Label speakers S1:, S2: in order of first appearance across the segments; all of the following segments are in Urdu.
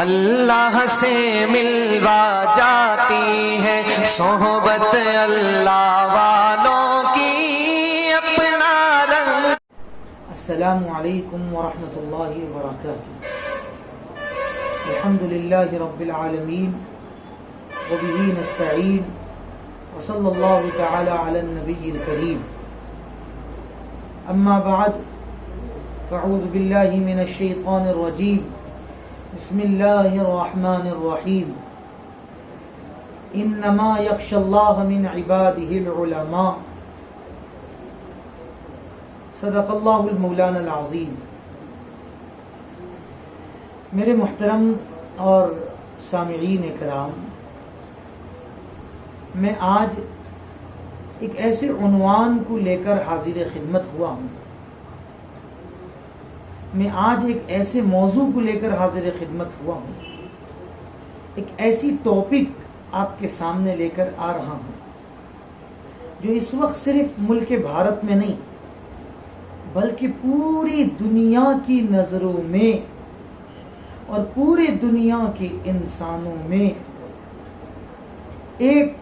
S1: اللہ سے ملوا جاتی ہے صحبت اللہ والوں کی اپنا رنگ۔
S2: السلام علیکم ورحمۃ اللہ وبرکاتہ۔ الحمد للہ رب العالمین وبہ نستعین وصلی اللہ تعالی علی النبی الکریم، اما بعد فاعوذ باللہ من الشیطان الرجیم، بسم اللہ الرحمن الرحیم، انما یخشی اللہ من عبادہ العلماء، صدق اللہ المولانا العظیم۔ میرے محترم اور سامعین کرام، میں آج ایک ایسے عنوان کو لے کر حاضر خدمت ہوا ہوں، میں آج ایک ایسے موضوع کو لے کر حاضر خدمت ہوا ہوں، ایک ایسی ٹاپک آپ کے سامنے لے کر آ رہا ہوں جو اس وقت صرف ملک بھارت میں نہیں بلکہ پوری دنیا کی نظروں میں اور پوری دنیا کے انسانوں میں ایک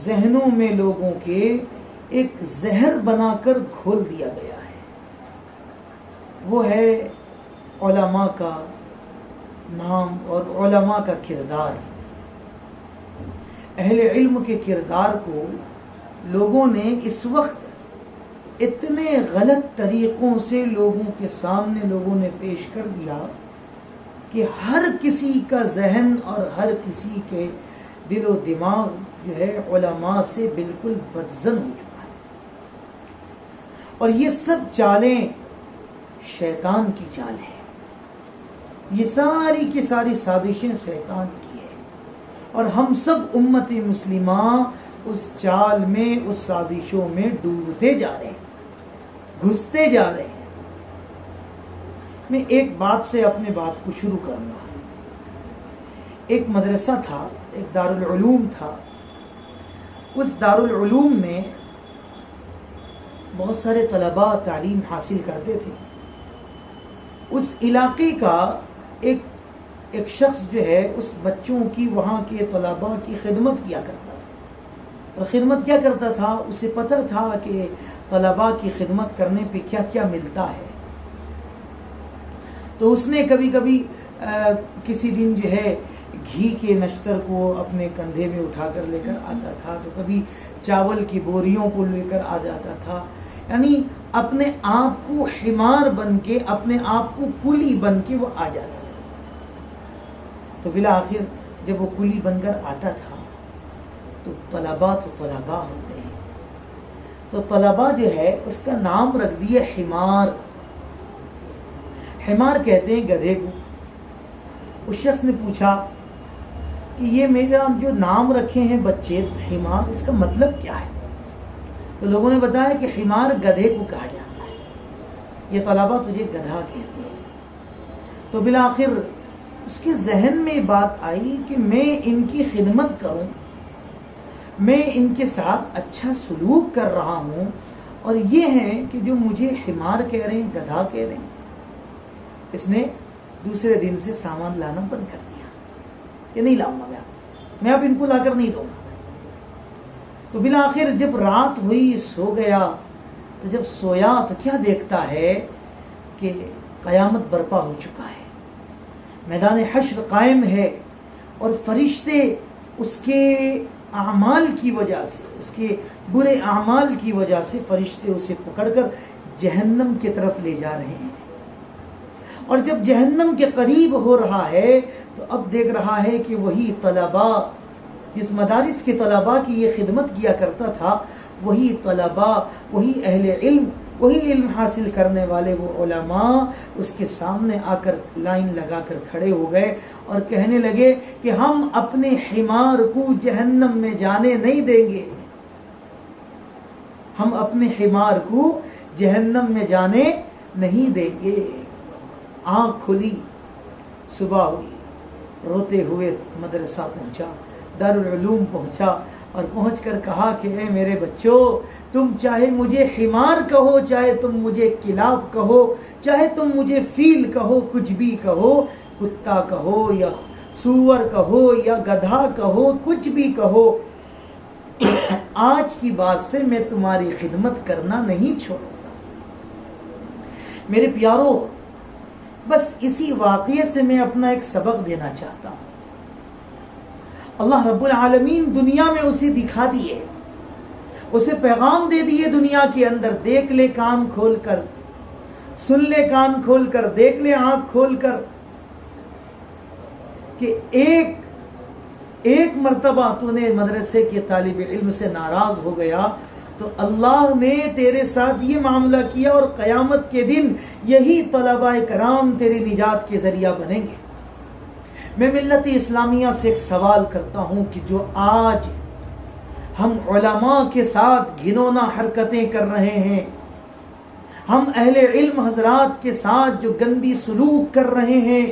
S2: ذہنوں میں لوگوں کے ایک زہر بنا کر گھول دیا گیا ہے۔ وہ ہے علماء کا نام اور علماء کا کردار۔ اہل علم کے کردار کو لوگوں نے اس وقت اتنے غلط طریقوں سے لوگوں کے سامنے لوگوں نے پیش کر دیا کہ ہر کسی کا ذہن اور ہر کسی کے دل و دماغ جو ہے علماء سے بالکل بدظن ہو چکا ہے، اور یہ سب چالیں شیطان کی چال ہے، یہ ساری کی ساری سازشیں شیطان کی ہے، اور ہم سب امت مسلمہ اس چال میں اس سازشوں میں ڈوبتے جا رہے ہیں، گھستے جا رہے ہیں۔ میں ایک بات سے اپنے بات کو شروع کروں گا۔ ایک مدرسہ تھا، ایک دارالعلوم تھا، اس دارالعلوم میں بہت سارے طلباء تعلیم حاصل کرتے تھے۔ اس علاقے کا ایک شخص جو ہے اس بچوں کی، وہاں کے طلباء کی خدمت کیا کرتا تھا، اور خدمت کیا کرتا تھا، اسے پتہ تھا کہ طلباء کی خدمت کرنے پہ کیا کیا ملتا ہے۔ تو اس نے کبھی کبھی کسی دن جو ہے گھی کے نشتر کو اپنے کندھے میں اٹھا کر لے کر آتا تھا، تو کبھی چاول کی بوریوں کو لے کر آ جاتا تھا، یعنی اپنے آپ کو حمار بن کے، اپنے آپ کو کلی بن کے وہ آ جاتا تھا۔ تو بالآخر جب وہ کلی بن کر آتا تھا تو طلباء ہوتے ہیں، تو طلباء جو ہے اس کا نام رکھ دیا حمار۔ حمار کہتے ہیں گدھے کو۔ اس شخص نے پوچھا کہ یہ میرا جو نام رکھے ہیں بچے حمار، اس کا مطلب کیا ہے؟ تو لوگوں نے بتایا کہ حمار گدھے کو کہا جاتا ہے، یہ طلباء تجھے گدھا کہتے ہیں۔ تو بالآخر اس کے ذہن میں بات آئی کہ میں ان کی خدمت کروں، میں ان کے ساتھ اچھا سلوک کر رہا ہوں، اور یہ ہے کہ جو مجھے حمار کہہ رہے ہیں، گدھا کہہ رہے ہیں۔ اس نے دوسرے دن سے سامان لانا بند کر دیا کہ نہیں لاؤں گا میں اب ان کو لا کر نہیں دوں گا۔ تو بالآخر جب رات ہوئی، سو گیا، تو جب سویا تو کیا دیکھتا ہے کہ قیامت برپا ہو چکا ہے، میدان حشر قائم ہے، اور فرشتے اس کے اعمال کی وجہ سے، اس کے برے اعمال کی وجہ سے فرشتے اسے پکڑ کر جہنم کی طرف لے جا رہے ہیں۔ اور جب جہنم کے قریب ہو رہا ہے تو اب دیکھ رہا ہے کہ وہی طلباء، جس مدارس کے طلباء کی یہ خدمت کیا کرتا تھا، وہی طلباء، وہی اہل علم، وہی علم حاصل کرنے والے وہ علماء اس کے سامنے آ کر لائن لگا کر کھڑے ہو گئے اور کہنے لگے کہ ہم اپنے حمار کو جہنم میں جانے نہیں دیں گے، ہم اپنے حمار کو جہنم میں جانے نہیں دیں گے۔ آنکھ کھلی، صبح ہوئی، روتے ہوئے مدرسہ پہنچا، دارالعلوم پہنچا، اور پہنچ کر کہا کہ اے میرے بچوں، تم چاہے مجھے حمار کہو، چاہے تم مجھے کلاب کہو، چاہے تم مجھے فیل کہو، کچھ بھی کہو، کتا کہو یا سور کہو یا گدھا کہو، کچھ بھی کہو، آج کی بات سے میں تمہاری خدمت کرنا نہیں چھوڑوں گا۔ میرے پیارو، بس اسی واقعے سے میں اپنا ایک سبق دینا چاہتا ہوں۔ اللہ رب العالمین دنیا میں اسے دکھا دیے، اسے پیغام دے دیے دنیا کے اندر، دیکھ لے کان کھول کر، سن لے کان کھول کر، دیکھ لے آنکھ کھول کر، کہ ایک مرتبہ تو نے مدرسے کے طالب علم سے ناراض ہو گیا تو اللہ نے تیرے ساتھ یہ معاملہ کیا، اور قیامت کے دن یہی طلباء کرام تیری نجات کے ذریعہ بنیں گے۔ میں ملت اسلامیہ سے ایک سوال کرتا ہوں کہ جو آج ہم علماء کے ساتھ گھنونا حرکتیں کر رہے ہیں، ہم اہل علم حضرات کے ساتھ جو گندی سلوک کر رہے ہیں،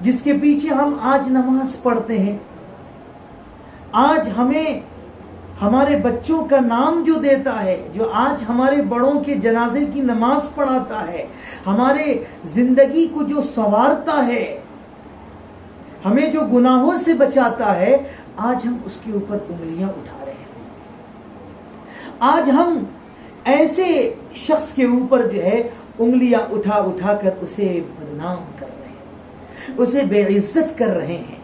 S2: جس کے پیچھے ہم آج نماز پڑھتے ہیں، آج ہمیں ہمارے بچوں کا نام جو دیتا ہے، جو آج ہمارے بڑوں کے جنازے کی نماز پڑھاتا ہے، ہمارے زندگی کو جو سنوارتا ہے، ہمیں جو گناہوں سے بچاتا ہے، آج ہم اس کے اوپر انگلیاں اٹھا رہے ہیں۔ آج ہم ایسے شخص کے اوپر جو ہے انگلیاں اٹھا کر اسے بدنام کر رہے ہیں، اسے بے عزت کر رہے ہیں۔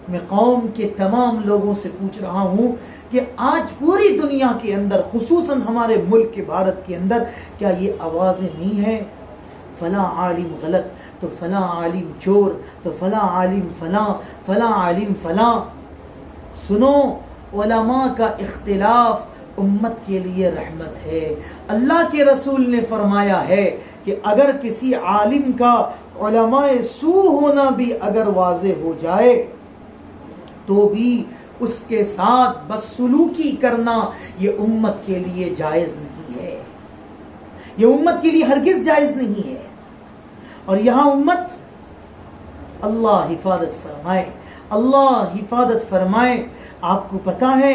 S2: میں قوم کے تمام لوگوں سے پوچھ رہا ہوں کہ آج پوری دنیا کے اندر، خصوصاً ہمارے ملک کے بھارت کے اندر، کیا یہ آوازیں نہیں ہیں؟ فلاں عالم غلط تو فلاں عالم چور تو فلاں عالم فلاں، فلاں عالم فلاں۔ سنو، علماء کا اختلاف امت کے لیے رحمت ہے۔ اللہ کے رسول نے فرمایا ہے کہ اگر کسی عالم کا علماء سو ہونا بھی اگر واضح ہو جائے تو بھی اس کے ساتھ بدسلوکی کرنا یہ امت کے لیے جائز نہیں ہے، یہ امت کے لیے ہرگز جائز نہیں ہے۔ اور یہاں امت، اللہ حفاظت فرمائے، اللہ حفاظت فرمائے۔ آپ کو پتا ہے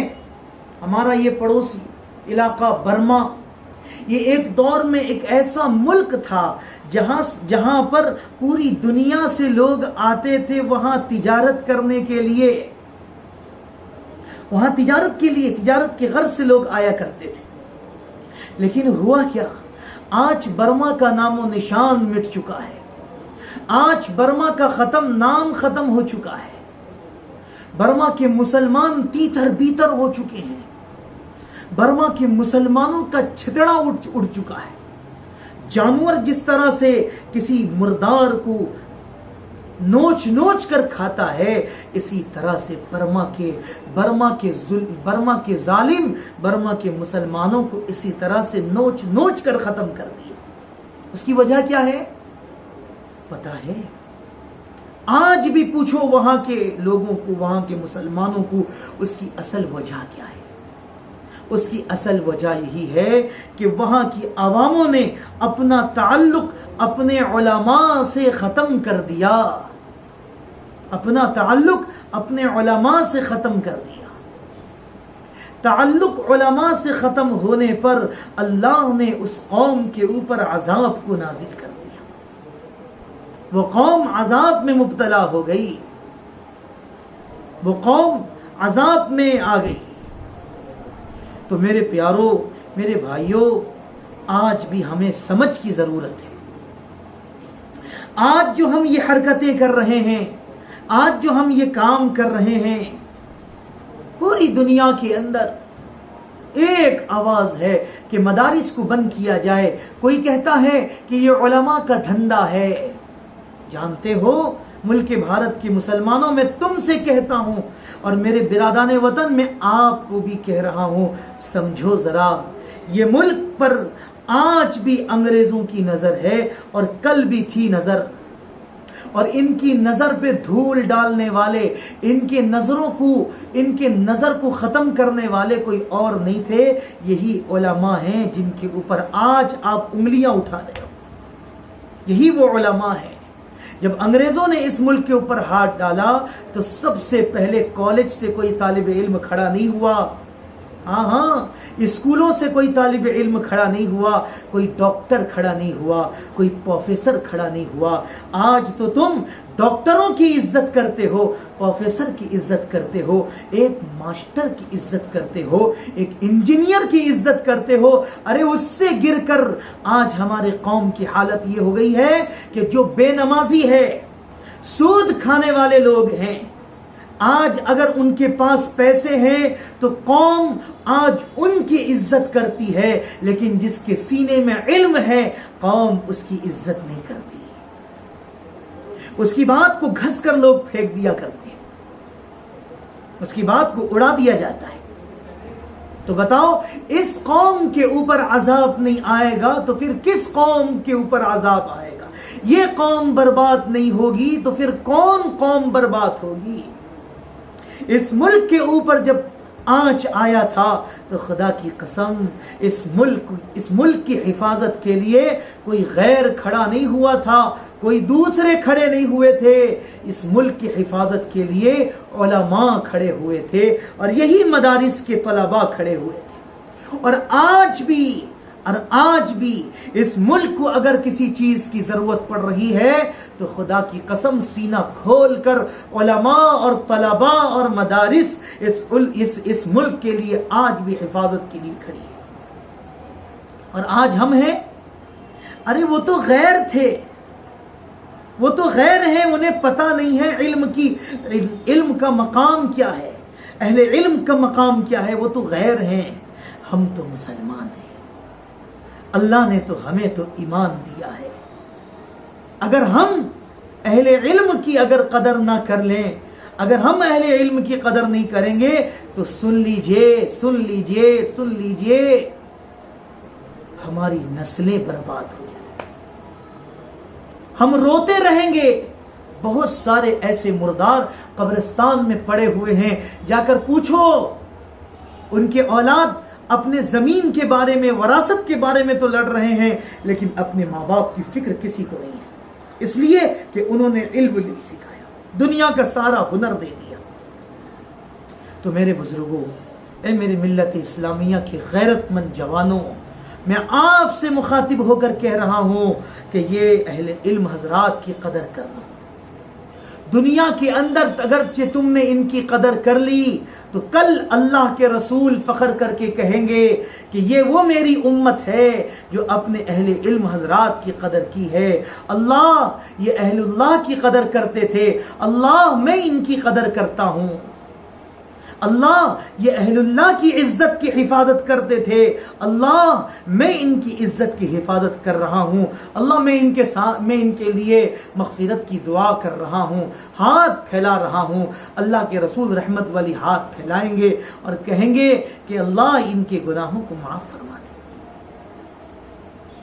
S2: ہمارا یہ پڑوسی علاقہ برما، یہ ایک دور میں ایک ایسا ملک تھا جہاں پر پوری دنیا سے لوگ آتے تھے وہاں تجارت کرنے کے لیے، وہاں تجارت کے غرض سے لوگ آیا کرتے تھے۔ لیکن ہوا کیا؟ آج برما کا نام و نشان مٹ چکا ہے، آج برما کا نام ختم ہو چکا ہے، برما کے مسلمان تیتر بیتر ہو چکے ہیں، برما کے مسلمانوں کا چھتڑا اڑ چکا ہے۔ جانور جس طرح سے کسی مردار کو نوچ کر کھاتا ہے، اسی طرح سے برما کے ظالم برما کے مسلمانوں کو اسی طرح سے نوچ کر ختم کر دیا۔ اس کی وجہ کیا ہے پتا ہے؟ آج بھی پوچھو وہاں کے لوگوں کو، وہاں کے مسلمانوں کو، اس کی اصل وجہ کیا ہے؟ اس کی اصل وجہ یہی ہے کہ وہاں کی عواموں نے اپنا تعلق اپنے علماء سے ختم کر دیا، اپنا تعلق اپنے علماء سے ختم کر دیا۔ تعلق علماء سے ختم ہونے پر اللہ نے اس قوم کے اوپر عذاب کو نازل کر دیا، وہ قوم عذاب میں مبتلا ہو گئی، وہ قوم عذاب میں آ گئی۔ تو میرے پیارو، میرے بھائیوں، آج بھی ہمیں سمجھ کی ضرورت ہے۔ آج جو ہم یہ حرکتیں کر رہے ہیں، آج جو ہم یہ کام کر رہے ہیں، پوری دنیا کے اندر ایک آواز ہے کہ مدارس کو بند کیا جائے۔ کوئی کہتا ہے کہ یہ علماء کا دھندا ہے۔ جانتے ہو، ملک بھارت کے مسلمانوں، میں تم سے کہتا ہوں اور میرے برادران وطن میں آپ کو بھی کہہ رہا ہوں، سمجھو ذرا، یہ ملک پر آج بھی انگریزوں کی نظر ہے اور کل بھی تھی نظر، اور ان کی نظر پہ دھول ڈالنے والے، ان کے نظر کو ختم کرنے والے کوئی اور نہیں تھے، یہی علماء ہیں جن کے اوپر آج آپ انگلیاں اٹھا رہے ہو۔ یہی وہ علماء ہیں جب انگریزوں نے اس ملک کے اوپر ہاتھ ڈالا تو سب سے پہلے کالج سے کوئی طالب علم کھڑا نہیں ہوا، ہاں اسکولوں سے کوئی طالب علم کھڑا نہیں ہوا، کوئی ڈاکٹر کھڑا نہیں ہوا، کوئی پروفیسر کھڑا نہیں ہوا۔ آج تو تم ڈاکٹروں کی عزت کرتے ہو، پروفیسر کی عزت کرتے ہو، ایک ماسٹر کی عزت کرتے ہو، ایک انجینئر کی عزت کرتے ہو۔ ارے اس سے گر کر آج ہمارے قوم کی حالت یہ ہو گئی ہے کہ جو بے نمازی ہے، سود کھانے والے لوگ ہیں، آج اگر ان کے پاس پیسے ہیں تو قوم آج ان کی عزت کرتی ہے، لیکن جس کے سینے میں علم ہے قوم اس کی عزت نہیں کرتی، اس کی بات کو گھس کر لوگ پھینک دیا کرتے ہیں، اس کی بات کو اڑا دیا جاتا ہے۔ تو بتاؤ اس قوم کے اوپر عذاب نہیں آئے گا تو پھر کس قوم کے اوپر عذاب آئے گا؟ یہ قوم برباد نہیں ہوگی تو پھر کون قوم برباد ہوگی؟ اس ملک کے اوپر جب آنچ آیا تھا تو خدا کی قسم اس ملک کی حفاظت کے لیے کوئی غیر کھڑا نہیں ہوا تھا، کوئی دوسرے کھڑے نہیں ہوئے تھے، اس ملک کی حفاظت کے لیے علماء کھڑے ہوئے تھے اور یہی مدارس کے طلباء کھڑے ہوئے تھے۔ اور آج بھی اس ملک کو اگر کسی چیز کی ضرورت پڑ رہی ہے تو خدا کی قسم سینہ کھول کر علماء اور طلباء اور مدارس اس ملک کے لیے آج بھی حفاظت کے لیے کھڑی ہے۔ اور آج ہم ہیں، ارے وہ تو غیر تھے، وہ تو غیر ہیں، انہیں پتہ نہیں ہے علم کا مقام کیا ہے، اہل علم کا مقام کیا ہے، وہ تو غیر ہیں، ہم تو مسلمان ہیں، اللہ نے تو ہمیں تو ایمان دیا ہے۔ اگر ہم اہل علم کی اگر قدر نہ کر لیں، اگر ہم اہل علم کی قدر نہیں کریں گے تو سن لیجئے ہماری نسلیں برباد ہو جائیں، ہم روتے رہیں گے۔ بہت سارے ایسے مردار قبرستان میں پڑے ہوئے ہیں، جا کر پوچھو ان کے اولاد اپنے زمین کے بارے میں، وراثت کے بارے میں تو لڑ رہے ہیں، لیکن اپنے ماں باپ کی فکر کسی کو نہیں ہے، اس لیے کہ انہوں نے علم نہیں سکھایا، دنیا کا سارا ہنر دے دیا۔ تو میرے بزرگوں، اے میری ملت اسلامیہ کے غیرت مند جوانوں، میں آپ سے مخاطب ہو کر کہہ رہا ہوں کہ یہ اہل علم حضرات کی قدر کر لو۔ دنیا کے اندر اگرچہ تم نے ان کی قدر کر لی تو کل اللہ کے رسول فخر کر کے کہیں گے کہ یہ وہ میری امت ہے جو اپنے اہل علم حضرات کی قدر کی ہے۔ اللہ، یہ اہل اللہ کی قدر کرتے تھے، اللہ میں ان کی قدر کرتا ہوں۔ اللہ، یہ اہل اللہ کی عزت کی حفاظت کرتے تھے، اللہ میں ان کی عزت کی حفاظت کر رہا ہوں، اللہ میں ان کے لیے مغفرت کی دعا کر رہا ہوں، ہاتھ پھیلا رہا ہوں۔ اللہ کے رسول رحمت والی ہاتھ پھیلائیں گے اور کہیں گے کہ اللہ ان کے گناہوں کو معاف فرما دے۔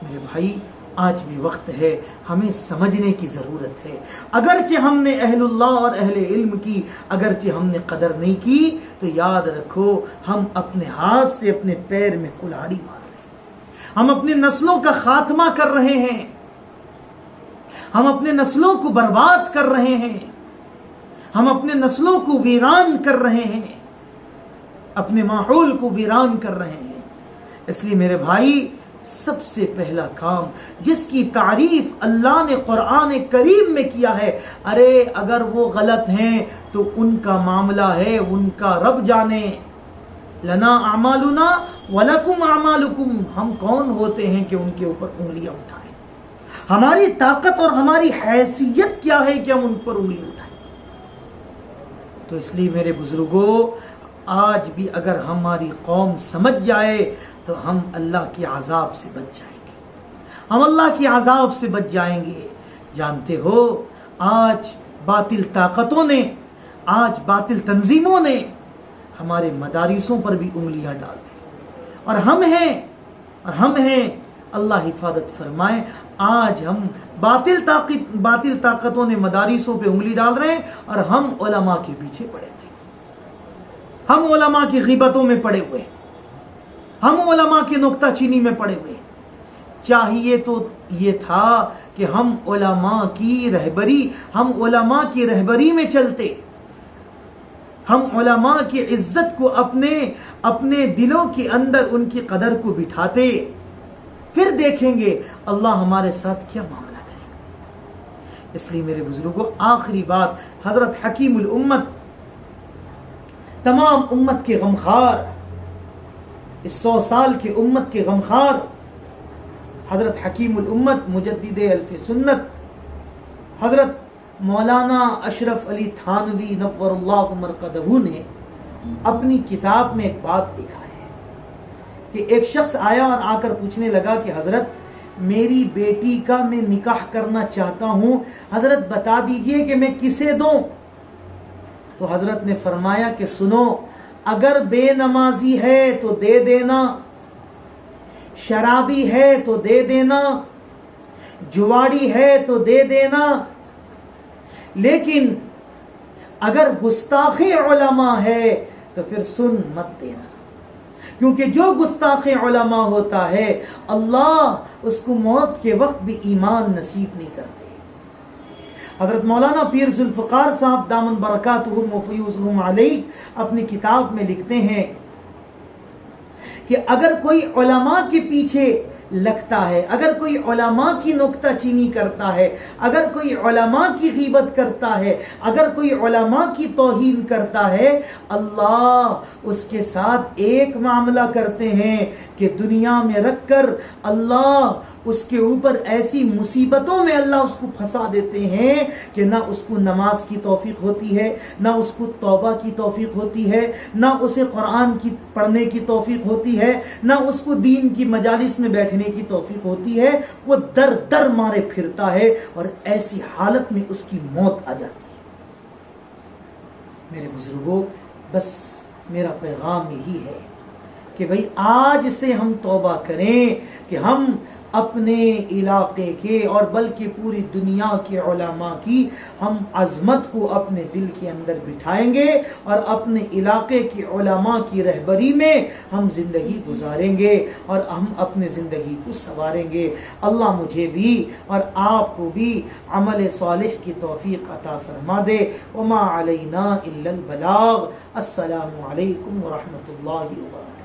S2: میرے بھائی، آج بھی وقت ہے، ہمیں سمجھنے کی ضرورت ہے۔ اگرچہ ہم نے اہل اللہ اور اہل علم کی اگرچہ ہم نے قدر نہیں کی تو یاد رکھو ہم اپنے ہاتھ سے اپنے پیر میں کلہاڑی مار رہے ہیں، ہم اپنے نسلوں کا خاتمہ کر رہے ہیں، ہم اپنے نسلوں کو برباد کر رہے ہیں، ہم اپنے نسلوں کو ویران کر رہے ہیں، اپنے ماحول کو ویران کر رہے ہیں۔ اس لیے میرے بھائی، سب سے پہلا کام جس کی تعریف اللہ نے قرآن کریم میں کیا ہے، ارے اگر وہ غلط ہیں تو ان کا معاملہ ہے، ان کا رب جانے۔ لنا اعمالنا ولکم اعمالکم، ہم کون ہوتے ہیں کہ ان کے اوپر انگلیاں اٹھائیں؟ ہماری طاقت اور ہماری حیثیت کیا ہے کہ ہم ان پر انگلی اٹھائیں؟ تو اس لیے میرے بزرگوں، آج بھی اگر ہماری قوم سمجھ جائے تو ہم اللہ کے عذاب سے بچ جائیں گے، ہم اللہ کے عذاب سے بچ جائیں گے۔ جانتے ہو آج باطل طاقتوں نے، آج باطل تنظیموں نے ہمارے مدارسوں پر بھی انگلیاں ڈال دی، اور ہم ہیں اللہ حفاظت فرمائے، آج ہم باطل طاقتوں نے مدارسوں پہ انگلی ڈال رہے ہیں اور ہم علماء کے پیچھے پڑے ہوئے، ہم علماء کی غیبتوں میں پڑے ہوئے، ہم علماء کی نکتہ چینی میں پڑے ہوئے۔ چاہیے تو یہ تھا کہ ہم علماء کی رہبری میں چلتے، ہم علماء کی عزت کو اپنے دلوں کے اندر ان کی قدر کو بٹھاتے، پھر دیکھیں گے اللہ ہمارے ساتھ کیا معاملہ کرے گا۔ اس لیے میرے بزرگوں، آخری بات، حضرت حکیم الامت، تمام امت کے غمخوار، اس 100 سال کی امت کے غمخوار حضرت حکیم الامت مجدد الف سنت حضرت مولانا اشرف علی تھانوی نور اللہ مرقدہ نے اپنی کتاب میں ایک بات لکھا ہے کہ ایک شخص آیا اور آ کر پوچھنے لگا کہ حضرت میری بیٹی کا میں نکاح کرنا چاہتا ہوں، حضرت بتا دیجئے کہ میں کسے دوں؟ تو حضرت نے فرمایا کہ سنو، اگر بے نمازی ہے تو دے دینا، شرابی ہے تو دے دینا، جواڑی ہے تو دے دینا، لیکن اگر گستاخ علماء ہے تو پھر سن مت دینا، کیونکہ جو گستاخ علماء ہوتا ہے اللہ اس کو موت کے وقت بھی ایمان نصیب نہیں کرتے۔ حضرت مولانا پیر ذوالفقار صاحب دامن برکاتہم و فیوزہم علیہ اپنی کتاب میں لکھتے ہیں کہ اگر کوئی علماء کے پیچھے لگتا ہے، اگر کوئی علماء کی نکتہ چینی کرتا ہے، اگر کوئی علماء کی غیبت کرتا ہے، اگر کوئی علماء کی توہین کرتا ہے، اللہ اس کے ساتھ ایک معاملہ کرتے ہیں کہ دنیا میں رکھ کر اللہ اس کے اوپر ایسی مصیبتوں میں اللہ اس کو پھنسا دیتے ہیں کہ نہ اس کو نماز کی توفیق ہوتی ہے، نہ اس کو توبہ کی توفیق ہوتی ہے، نہ اسے قرآن کی پڑھنے کی توفیق ہوتی ہے، نہ اس کو دین کی مجالس میں بیٹھنے کی توفیق ہوتی ہے، وہ در در مارے پھرتا ہے اور ایسی حالت میں اس کی موت آ جاتی ہے۔ میرے بزرگوں، بس میرا پیغام یہی ہے کہ بھئی آج سے ہم توبہ کریں کہ ہم اپنے علاقے کے اور بلکہ پوری دنیا کے علماء کی ہم عظمت کو اپنے دل کے اندر بٹھائیں گے اور اپنے علاقے کے علماء کی رہبری میں ہم زندگی گزاریں گے اور ہم اپنے زندگی کو سنواریں گے۔ اللہ مجھے بھی اور آپ کو بھی عمل صالح کی توفیق عطا فرما دے۔ وما علینا الا البلاغ۔ السلام علیکم ورحمۃ اللہ وبرکاتہ۔